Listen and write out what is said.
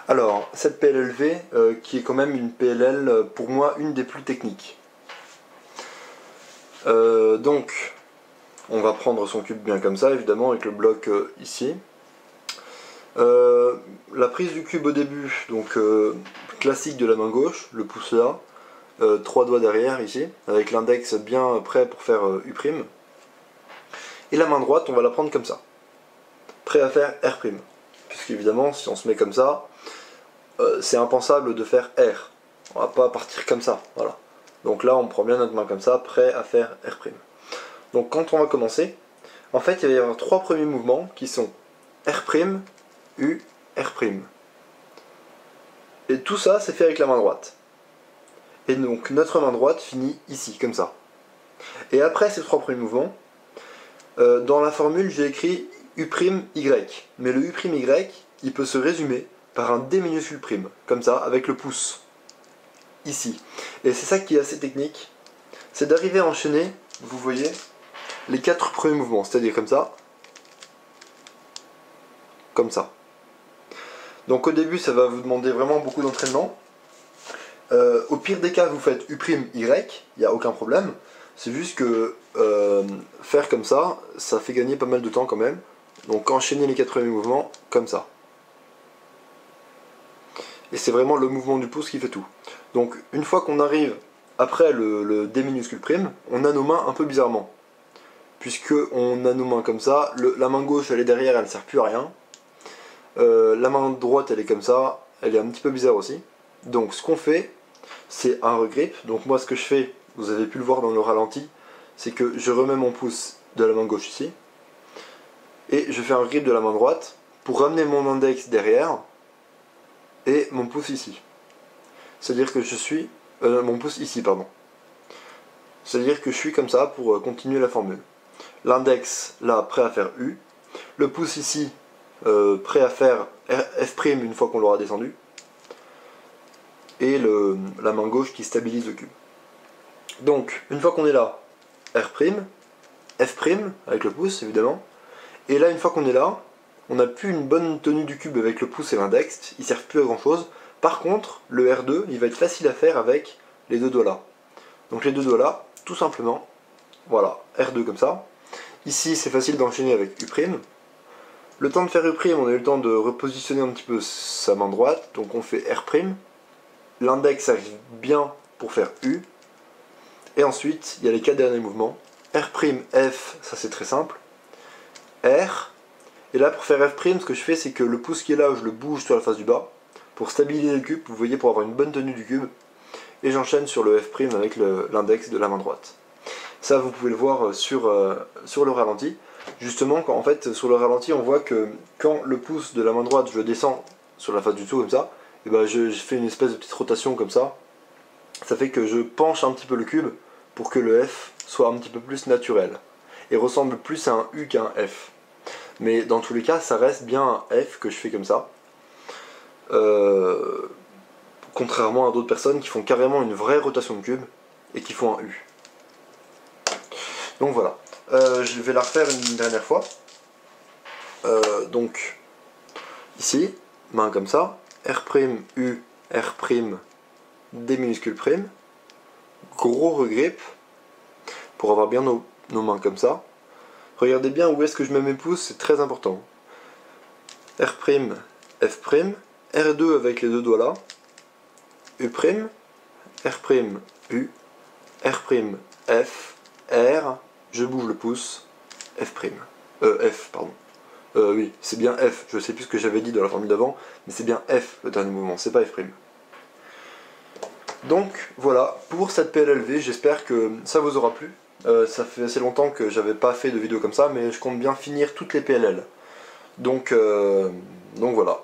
Alors, cette PLLV, qui est quand même une PLL, pour moi, une des plus techniques. Donc, on va prendre son cube bien comme ça, évidemment, avec le bloc ici. La prise du cube au début, donc classique de la main gauche, le pouce là, 3 doigts derrière ici, avec l'index bien prêt pour faire U'. Et la main droite, on va la prendre comme ça, prêt à faire R'. Puisqu'évidemment, si on se met comme ça, c'est impensable de faire R. On va pas partir comme ça, voilà. Donc là, on prend bien notre main comme ça, prêt à faire R'. Donc quand on va commencer, en fait, il va y avoir 3 premiers mouvements qui sont R', U, R'. Et tout ça, c'est fait avec la main droite. Et donc notre main droite finit ici, comme ça. Et après ces 3 premiers mouvements, dans la formule, j'ai écrit U', Y. Mais le U', Y, il peut se résumer par un D minuscule prime, comme ça, avec le pouce. Ici. Et c'est ça qui est assez technique, c'est d'arriver à enchaîner, vous voyez, les 4 premiers mouvements, c'est-à-dire comme ça, comme ça. Donc au début, ça va vous demander vraiment beaucoup d'entraînement. Au pire des cas, vous faites U', Y, il n'y a aucun problème. C'est juste que faire comme ça fait gagner pas mal de temps quand même. Donc enchaîner les 4 premiers mouvements, comme ça. Et c'est vraiment le mouvement du pouce qui fait tout. Donc une fois qu'on arrive après le D minuscule prime, on a nos mains un peu bizarrement. Puisque on a nos mains comme ça, la main gauche elle est derrière, elle ne sert plus à rien. La main droite elle est comme ça, elle est un petit peu bizarre aussi. Donc ce qu'on fait, c'est un regrip. Donc moi ce que je fais, vous avez pu le voir dans le ralenti, c'est que je remets mon pouce de la main gauche ici, et je fais un grip de la main droite pour ramener mon index derrière, et mon pouce ici. C'est-à-dire que je suis... mon pouce ici, pardon. C'est-à-dire que je suis comme ça pour continuer la formule. L'index, là, prêt à faire U. Le pouce ici, prêt à faire F' une fois qu'on l'aura descendu. Et la main gauche qui stabilise le cube. Donc, une fois qu'on est là, R', F', avec le pouce, évidemment. Et là, une fois qu'on est là, on n'a plus une bonne tenue du cube avec le pouce et l'index. Ils ne servent plus à grand-chose. Par contre, le R2, il va être facile à faire avec les 2 doigts là. Donc les 2 doigts là, tout simplement, voilà, R2 comme ça. Ici, c'est facile d'enchaîner avec U'. Le temps de faire U', on a eu le temps de repositionner un petit peu sa main droite, donc on fait R'. L'index arrive bien pour faire U. Et ensuite, il y a les 4 derniers mouvements. R', F, ça c'est très simple. R. Et là, pour faire F', ce que je fais, c'est que le pouce qui est là, je le bouge sur la face du bas, pour stabiliser le cube, vous voyez, pour avoir une bonne tenue du cube. Et j'enchaîne sur le F' avec l'index de la main droite. Ça, vous pouvez le voir sur le ralenti. Justement, en fait, sur le ralenti, on voit que quand le pouce de la main droite, je le descends sur la face du dessous comme ça, et ben je fais une espèce de petite rotation comme ça. Ça fait que je penche un petit peu le cube pour que le F soit un petit peu plus naturel. Et ressemble plus à un U qu'à un F. Mais dans tous les cas, ça reste bien un F que je fais comme ça. Contrairement à d'autres personnes qui font carrément une vraie rotation de cube et qui font un U. Donc voilà. Je vais la refaire une dernière fois. Donc, ici, main comme ça, R', U, R', D minuscule prime. Gros regrip pour avoir bien nos mains comme ça. Regardez bien où est-ce que je mets mes pouces, c'est très important. R', F', R2 avec les 2 doigts là, U', R', U, R', F, R, je bouge le pouce, F'. F, pardon. Oui, c'est bien F, je sais plus ce que j'avais dit dans la formule d'avant, mais c'est bien F le dernier mouvement, c'est pas F'. Donc voilà, pour cette PLLV, j'espère que ça vous aura plu. Ça fait assez longtemps que j'avais pas fait de vidéo comme ça, mais je compte bien finir toutes les PLL. Donc voilà.